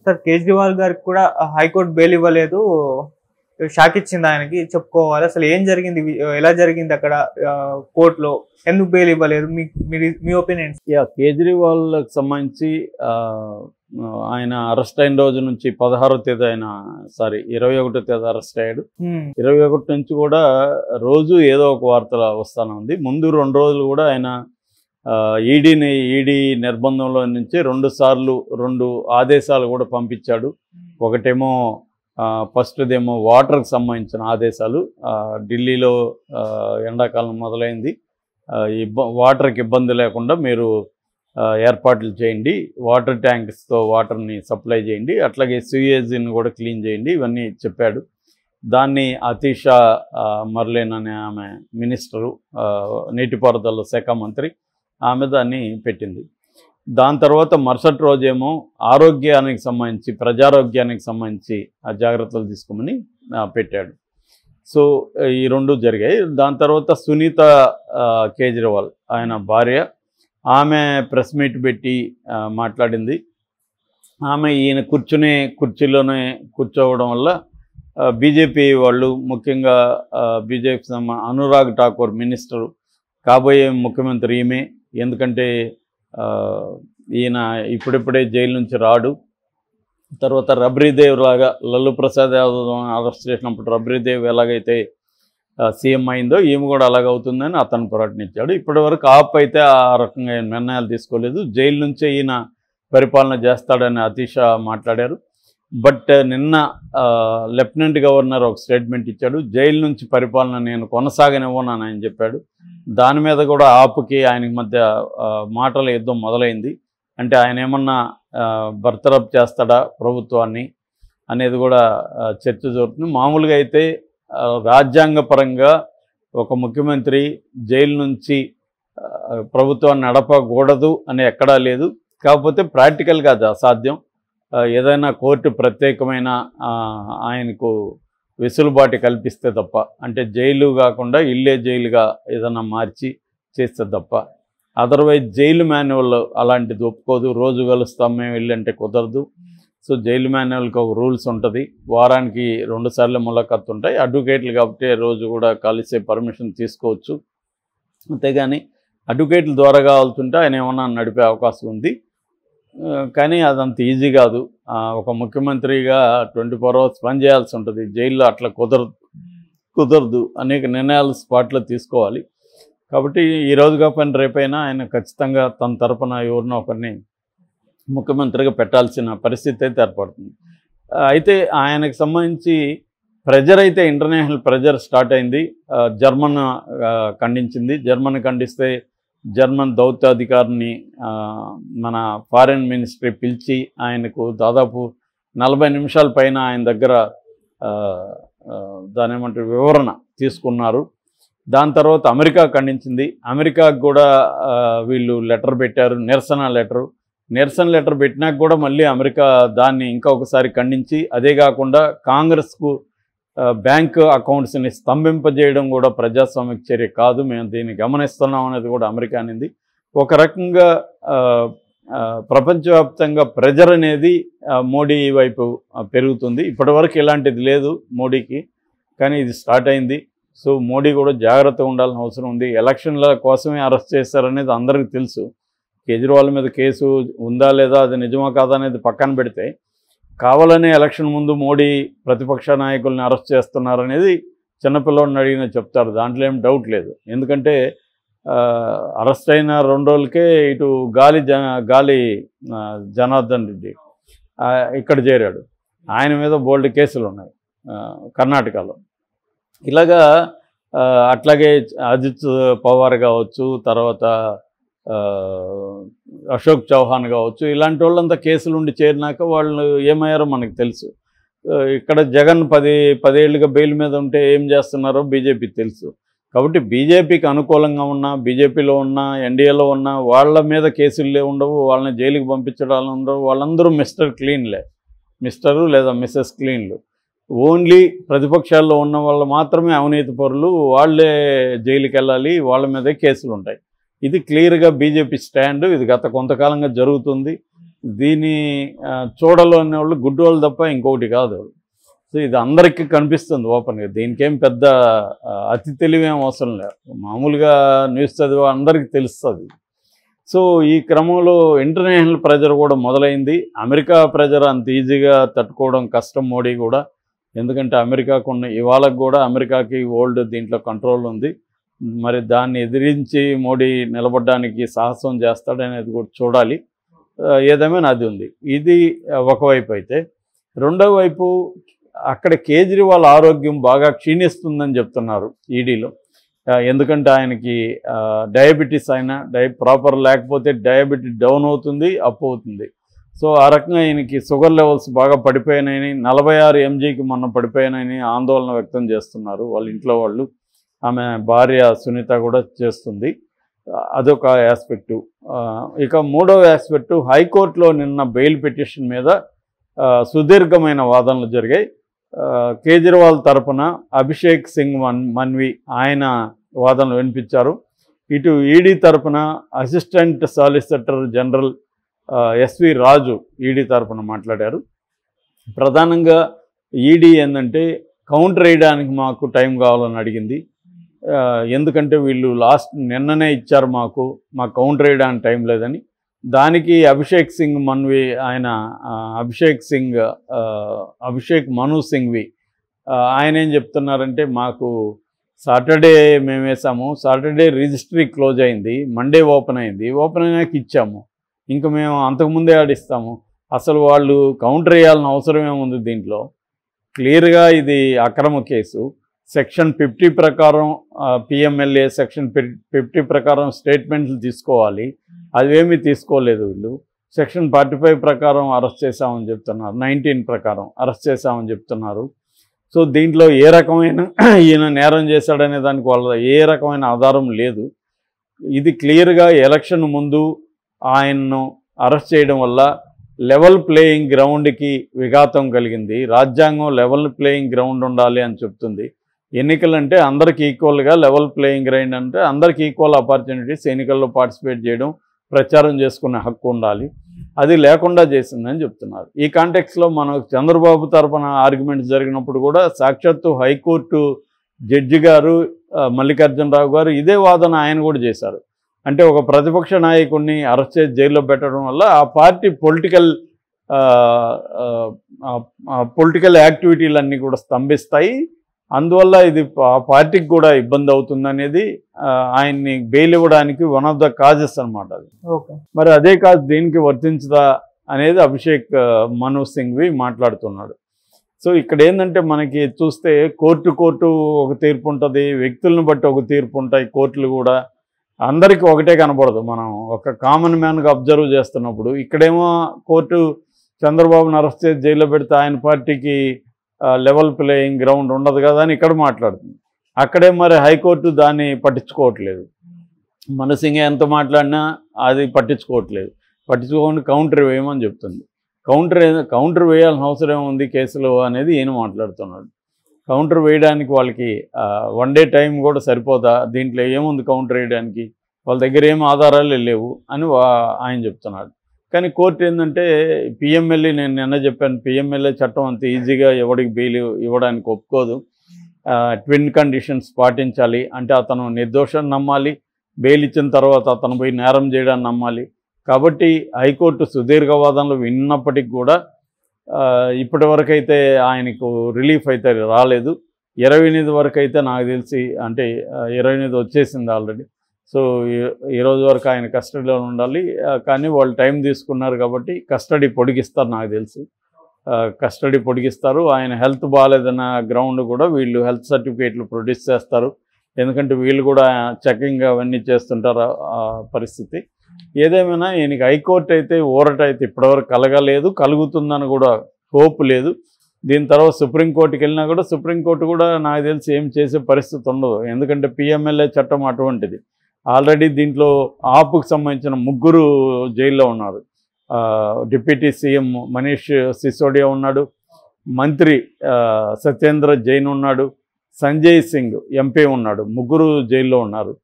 Sir Kejriwal గారికి కూడా high court bail ఇవ్వలేదు, షాక్ ఇచ్చింది ఆయనకి చెప్పుకోవాలి. అసలు ఏం జరిగింది, ఎలా జరిగింది అక్కడ కోర్టులో, ఎందుకు బెయిల్ ఇవ్వలేదు, మీ ఒపీనియన్? కేజ్రీవాల్కి సంబంధించి ఆయన అరెస్ట్ అయిన రోజు నుంచి 16వ తేదీ 21వ తేదీ అరెస్ట్ అయ్యాడు. 21 నుంచి కూడా రోజు ఏదో ఒక వార్త వస్తానే ఉంది. ముందు 2 రోజులు కూడా ఆయన ఈడీ నిర్బంధంలో నుంచి 2 సార్లు 2 ఆదేశాలు కూడా పంపించాడు. ఒకటేమో ఫస్ట్దేమో వాటర్కి సంబంధించిన ఆదేశాలు. ఢిల్లీలో ఎండాకాలం మొదలైంది, వాటర్కి ఇబ్బంది లేకుండా మీరు ఏర్పాట్లు చేయండి, వాటర్ ట్యాంక్స్తో వాటర్ని సప్లై చేయండి, అట్లాగే సివేజ్ని కూడా క్లీన్ చేయండి, ఇవన్నీ చెప్పాడు. దాన్ని అతీషా మర్లేన్ అనే ఆమె మినిస్టరు, నీటిపారుదల శాఖ మంత్రి, ఆమె దాన్ని పెట్టింది. దాని తర్వాత మరుసటి రోజేమో ఆరోగ్యానికి సంబంధించి, ప్రజారోగ్యానికి సంబంధించి జాగ్రత్తలు తీసుకోమని పెట్టాడు. సో ఈ 2 జరిగాయి. దాని తర్వాత సునీత కేజ్రీవాల్ ఆయన భార్య, ఆమె ప్రెస్ మీట్ పెట్టి మాట్లాడింది. ఆమె ఈయన కుర్చీలోనే కూర్చోవడం వల్ల బీజేపీ వాళ్ళు, ముఖ్యంగా బీజేపీ అనురాగ్ ఠాకూర్ మినిస్టరు, కాబోయే ముఖ్యమంత్రి ఈమె, ఎందుకంటే ఈయన ఇప్పుడిప్పుడే జైలు నుంచి రాడు. తర్వాత రబ్రీదేవ్ లాగా, లల్లు ప్రసాద్ యాదవ్ అరెస్ట్ చేసినప్పుడు రబ్రీదేవ్ ఎలాగైతే సీఎం అయిందో ఈమె కూడా అలాగవుతుందని అతను ప్రకటించాడు. ఇప్పటివరకు ఆప్ అయితే ఆ రకంగా నిర్ణయాలు తీసుకోలేదు. జైలు నుంచే ఈయన పరిపాలన చేస్తాడని అతీషా మాట్లాడారు. బట్ నిన్న లెఫ్టినెంట్ గవర్నర్ ఒక స్టేట్మెంట్ ఇచ్చాడు, జైలు నుంచి పరిపాలన నేను కొనసాగనివ్వనని ఆయన చెప్పాడు. దాని మీద కూడా ఆపుకి ఆయనకి మధ్య మాటల యుద్ధం మొదలైంది. అంటే ఆయన ఏమన్నా బర్తరఫ్ చేస్తాడా ప్రభుత్వాన్ని అనేది కూడా చర్చ జరుగుతుంది. మామూలుగా అయితే రాజ్యాంగపరంగా ఒక ముఖ్యమంత్రి జైలు నుంచి ప్రభుత్వాన్ని నడపకూడదు అని ఎక్కడా లేదు. కాకపోతే ప్రాక్టికల్గా అది అసాధ్యం. ఏదైనా కోర్టు ప్రత్యేకమైన ఆయనకు వెసులుబాటు కల్పిస్తే తప్ప, అంటే జైలు కాకుండా ఇల్లే జైలుగా ఏదైనా మార్చి చేస్తే తప్ప, అదర్వైజ్ జైలు మాన్యువల్ అలాంటిది ఒప్పుకోదు. రోజు కలుస్తాం మేము వెళ్ళంటే కుదరదు. సో జైలు మాన్యువల్కి ఒక రూల్స్ ఉంటుంది, వారానికి 2 సార్లు ములాఖాత్ ఉంటాయి. అడ్వకేట్లు కాబట్టి రోజు కూడా కలిసే పర్మిషన్ తీసుకోవచ్చు. అంతేగాని అడ్వకేట్ల ద్వారా కావాల్సింటే ఆయన ఏమన్నా నడిపే అవకాశం ఉంది. కానీ అదంత ఈజీ కాదు. ఒక ముఖ్యమంత్రిగా 24 hours పని చేయాల్సి ఉంటుంది. జైల్లో అట్లా కుదరదు. అనేక నిర్ణయాలు స్పాట్లో తీసుకోవాలి. కాబట్టి ఈరోజు కాకపోయినా రేపైనా ఆయన ఖచ్చితంగా తన తరపున ఎవరినో ఒకరిని ముఖ్యమంత్రిగా పెట్టాల్సిన పరిస్థితి అయితే ఏర్పడుతుంది. అయితే ఆయనకు సంబంధించి ప్రెజర్ అయితే ఇంటర్నేషనల్ ప్రెజర్ స్టార్ట్ అయింది. జర్మన్ ఖండించింది. జర్మన్ ఖండిస్తే జర్మన్ దౌత్యాధికారిని మన ఫారిన్ మినిస్ట్రీ పిలిచి ఆయనకు దాదాపు 40 నిమిషాల పైన ఆయన దగ్గర దాని ఏమంటారు వివరణ తీసుకున్నారు. దాని తర్వాత అమెరికా ఖండించింది. అమెరికాకు కూడా వీళ్ళు లెటర్ పెట్టారు, నిరసన లెటర్ పెట్టినాక కూడా మళ్ళీ అమెరికా దాన్ని ఇంకా ఒకసారి ఖండించి, అదే కాకుండా కాంగ్రెస్కు బ్యాంకు అకౌంట్స్ని స్తంభింపజేయడం కూడా ప్రజాస్వామిక చర్య కాదు, మేము దీన్ని గమనిస్తున్నాం అనేది కూడా అమెరికా అనేది. ఒక రకంగా ప్రపంచవ్యాప్తంగా ప్రెజర్ అనేది మోడీ వైపు పెరుగుతుంది. ఇప్పటివరకు ఇలాంటిది లేదు మోడీకి, కానీ ఇది స్టార్ట్ అయింది. సో మోడీ కూడా జాగ్రత్తగా ఉండాల్సిన అవసరం ఉంది. ఎలక్షన్ల కోసమే అరెస్ట్ చేశారనేది అందరికీ తెలుసు. కేజ్రీవాల్ మీద కేసు ఉందా లేదా, అది నిజమా కాదా అనేది పక్కన పెడితే, కావాలనే ఎలక్షన్ ముందు మోడీ ప్రతిపక్ష నాయకుల్ని అరెస్ట్ చేస్తున్నారనేది చిన్నపిల్లవాడిని అడిగినా చెప్తారు, దాంట్లో ఏం డౌట్ లేదు. ఎందుకంటే అరెస్ట్ అయిన 2 రోజులకే ఇటు గాలి జనార్దన్ రెడ్డి ఇక్కడ చేరాడు. ఆయన మీద బోల్డ్ కేసులు ఉన్నాయి కర్ణాటకలో. ఇలాగా అట్లాగే అజిత్ పవార్ కావచ్చు, తర్వాత అశోక్ చౌహాన్ కావచ్చు, ఇలాంటి వాళ్ళంతా కేసులు ఉండి చేరినాక వాళ్ళు ఏమయ్యారో మనకు తెలుసు. ఇక్కడ జగన్ 10 ఏళ్ళుగా బెయిల్ మీద ఉంటే ఏం చేస్తున్నారో బీజేపీకి తెలుసు. కాబట్టి బీజేపీకి అనుకూలంగా ఉన్న, బీజేపీలో ఉన్న, ఎన్డీఏలో ఉన్న వాళ్ళ మీద కేసులే ఉండవు, వాళ్ళని జైలుకి పంపించడాలు ఉండవు. వాళ్ళందరూ మిస్టరు లేదా మిస్సెస్ క్లీన్లు. ఓన్లీ ప్రతిపక్షాల్లో ఉన్న వాళ్ళు మాత్రమే అవినీతి పరులు, వాళ్ళే జైలుకి వెళ్ళాలి, వాళ్ళ మీదే కేసులు ఉంటాయి. ఇది క్లియర్గా బీజేపీ స్టాండ్. ఇది గత కొంతకాలంగా జరుగుతుంది. దీన్ని చూడలేని వాళ్ళు గుడ్డి వాళ్ళు తప్ప ఇంకొకటి కాదు. సో ఇది అందరికీ కనిపిస్తుంది ఓపెన్గా. దీనికేం పెద్ద అతి తెలివేం అవసరం లేదు. మామూలుగా న్యూస్ చదివే అందరికీ తెలుస్తుంది. సో ఈ క్రమంలో ఇంటర్నేషనల్ ప్రెజర్ కూడా మొదలైంది. అమెరికా ప్రెజర్ అంత ఈజీగా తట్టుకోవడం కష్టం మోడీ కూడా. ఎందుకంటే అమెరికాకున్న ఇవాళకు కూడా అమెరికాకి ఓల్డ్ దీంట్లో కంట్రోల్ ఉంది. మరి దాన్ని ఎదిరించి మోడీ నిలబడడానికి సాహసం చేస్తాడనేది కూడా చూడాలి. ఏదేమైనా అది ఉంది. ఇది ఒకవైపు అయితే, రెండో వైపు అక్కడ కేజ్రీవాల్ ఆరోగ్యం బాగా క్షీణిస్తుందని చెప్తున్నారు ఈడీలో. ఎందుకంటే ఆయనకి డయాబెటీస్ అయినా ప్రాపర్ లేకపోతే డయాబెటీస్ డౌన్ అవుతుంది, అప్ అవుతుంది. సో ఆ రకంగా ఆయనకి షుగర్ లెవెల్స్ బాగా పడిపోయినాయని, 46 mgకి మొన్న పడిపోయినాయని ఆందోళన వ్యక్తం చేస్తున్నారు వాళ్ళ ఇంట్లో వాళ్ళు. ఆమె భార్య సునీత కూడా చేస్తుంది. అదొక ఆస్పెక్టు. ఇక మూడవ ఆస్పెక్టు, హైకోర్టులో నిన్న బెయిల్ పిటిషన్ మీద సుదీర్ఘమైన వాదనలు జరిగాయి. కేజ్రీవాల్ తరపున అభిషేక్ సింగ్ మన్వి ఆయన వాదనలు వినిపించారు. ఇటు ఈడీ తరపున అసిస్టెంట్ సాలిసిటర్ జనరల్ ఎస్వి రాజు ఈడీ తరపున మాట్లాడారు. ప్రధానంగా ఈడీ ఏంటంటే కౌంటర్ వేయడానికి మాకు టైం కావాలని అడిగింది. ఎందుకంటే వీళ్ళు నిన్ననే ఇచ్చారు మాకు కౌంటర్ వేయడానికి టైం లేదని. దానికి అభిషేక్ సింగ్ మన్వి ఆయన అభిషేక్ మను సింఘ్వి ఆయన ఏం చెప్తున్నారంటే, మాకు సాటర్డే మేము వేసాము, సాటర్డే రిజిస్ట్రీ క్లోజ్ అయింది, మండే ఓపెన్ అయింది, ఓపెన్ అయినాక ఇచ్చాము, ఇంకా మేము అంతకుముందే ఆడిస్తాము, అసలు వాళ్ళు కౌంటర్ వేయాల్సిన అవసరం ఏముంది దీంట్లో, క్లియర్గా ఇది అక్రమ కేసు. సెక్షన్ 50 ప్రకారం పిఎంఎల్ఏ సెక్షన్ 50 ప్రకారం స్టేట్మెంట్లు తీసుకోవాలి, అవేమీ తీసుకోలేదు వీళ్ళు. సెక్షన్ 45 ప్రకారం అరెస్ట్ చేశామని చెప్తున్నారు, 19 ప్రకారం అరెస్ట్ చేశామని చెప్తున్నారు. సో దీంట్లో ఏ రకమైన ఈయన నేరం చేశాడనే దానికి వాళ్ళ ఏ రకమైన ఆధారం లేదు. ఇది క్లియర్గా ఎలక్షన్ ముందు ఆయన్ను అరెస్ట్ చేయడం వల్ల లెవెల్ ప్లేయింగ్ గ్రౌండ్కి విఘాతం కలిగింది. రాజ్యాంగం లెవెల్ ప్లేయింగ్ గ్రౌండ్ ఉండాలి అని చెప్తుంది. ఎన్నికలంటే అందరికి ఈక్వల్గా లెవెల్ ప్లేయింగ్ గ్రౌండ్ అంటే అందరికి ఈక్వల్ ఆపర్చునిటీస్, ఎన్నికల్లో పార్టిసిపేట్ చేయడం, ప్రచారం చేసుకునే హక్కు ఉండాలి. అది లేకుండా చేసిందని చెప్తున్నారు. ఈ కాంటెక్స్లో మనకు చంద్రబాబు తరపున ఆర్గ్యుమెంట్స్ జరిగినప్పుడు కూడా సాక్షాత్తు హైకోర్టు జడ్జి గారు మల్లికార్జునరావు గారు ఇదే వాదన ఆయన కూడా చేశారు. అంటే ఒక ప్రతిపక్ష నాయకుడిని అరెస్ట్ చేసి జైల్లో పెట్టడం వల్ల ఆ పార్టీ పొలిటికల్ యాక్టివిటీలన్నీ కూడా స్తంభిస్తాయి, అందువల్ల ఇది ఆ పార్టీకి కూడా ఇబ్బంది అవుతుందనేది ఆయన్ని బెయిల్ ఇవ్వడానికి వన్ ఆఫ్ ద కాజెస్ అనమాట అది. మరి అదే కాదు దీనికి వర్తించదా అనేది అభిషేక్ మను సింఘ్వి మాట్లాడుతున్నాడు. సో ఇక్కడ ఏంటంటే మనకి చూస్తే కోర్టు ఒక తీర్పు ఉంటుంది, వ్యక్తులను బట్టి ఒక తీర్పు ఉంటాయి. కోర్టులు కూడా అందరికీ ఒకటే కనపడదు. మనం ఒక కామన్ మ్యాన్గా అబ్జర్వ్ చేస్తున్నప్పుడు ఇక్కడేమో కోర్టు చంద్రబాబును అరెస్ట్ చేసి జైల్లో పెడితే ఆయన పార్టీకి లెవెల్ ప్లేయింగ్ గ్రౌండ్ ఉండదు కదా అని ఇక్కడ మాట్లాడుతుంది. అక్కడే మరి హైకోర్టు దాన్ని పట్టించుకోవట్లేదు. మనసింగ్ ఎంత మాట్లాడినా అది పట్టించుకోకుండా కౌంటర్ వేయమని చెప్తుంది. కౌంటర్ వేయాల్సిన అవసరం ఉంది కేసులో అనేది ఈయన మాట్లాడుతున్నాడు. కౌంటర్ వేయడానికి వాళ్ళకి 1 day టైం కూడా సరిపోదా, దీంట్లో ఏముంది కౌంటర్ వేయడానికి, వాళ్ళ దగ్గర ఏం ఆధారాలు లేవు అని ఆయన చెప్తున్నాడు. కానీ కోర్టు ఏంటంటే పిఎంఎల్ఏ, నేను నిన్న చెప్పాను, పిఎంఎల్ఏ చట్టం అంత ఈజీగా ఎవరికి బెయిల్ ఇవ్వడానికి ఒప్పుకోదు. ట్విన్ కండిషన్స్ పాటించాలి. అంటే అతను నిర్దోషాన్ని నమ్మాలి, బెయిల్ ఇచ్చిన తర్వాత అతను పోయి నేరం చేయడాన్ని నమ్మాలి. కాబట్టి హైకోర్టు సుదీర్ఘ వాదనలు విన్నప్పటికీ కూడా ఇప్పటి వరకు అయితే ఆయనకు రిలీఫ్ అయితే రాలేదు. 28 వరకు అయితే నాకు తెలిసి, అంటే 28 వచ్చేసింది ఆల్రెడీ. సో ఈ రోజు వరకు ఆయన కస్టడీలో ఉండాలి. కానీ వాళ్ళు టైం తీసుకున్నారు కాబట్టి కస్టడీ పొడిగిస్తారు, నాకు తెలిసి కస్టడీ పొడిగిస్తారు. ఆయన హెల్త్ బాగాలేదన్న గ్రౌండ్ కూడా వీళ్ళు హెల్త్ సర్టిఫికేట్లు ప్రొడ్యూస్ చేస్తారు. ఎందుకంటే వీళ్ళు కూడా చెకింగ్ అవన్నీ చేస్తుంటారు ఆ పరిస్థితి. ఏదేమైనా ఈయనకి హైకోర్టు అయితే ఊరట అయితే ఇప్పటివరకు కలగలేదు, కలుగుతుందని కూడా హోప్ లేదు. దీని తర్వాత సుప్రీంకోర్టుకి వెళ్ళినా కూడా సుప్రీంకోర్టు కూడా నాకు తెలిసి ఏం చేసే పరిస్థితి ఉండదు. ఎందుకంటే పిఎంఎల్ఏ చట్టం అటువంటిది. ఆల్రెడీ దీంట్లో ఆపుకు సంబంధించిన 3 జైల్లో ఉన్నారు. డిప్యూటీ సీఎం మనీష్ సిసోడియా ఉన్నాడు, మంత్రి సత్యేంద్ర జైన్ ఉన్నాడు, సంజయ్ సింగ్ ఎంపీ ఉన్నాడు. 3 జైల్లో ఉన్నారు.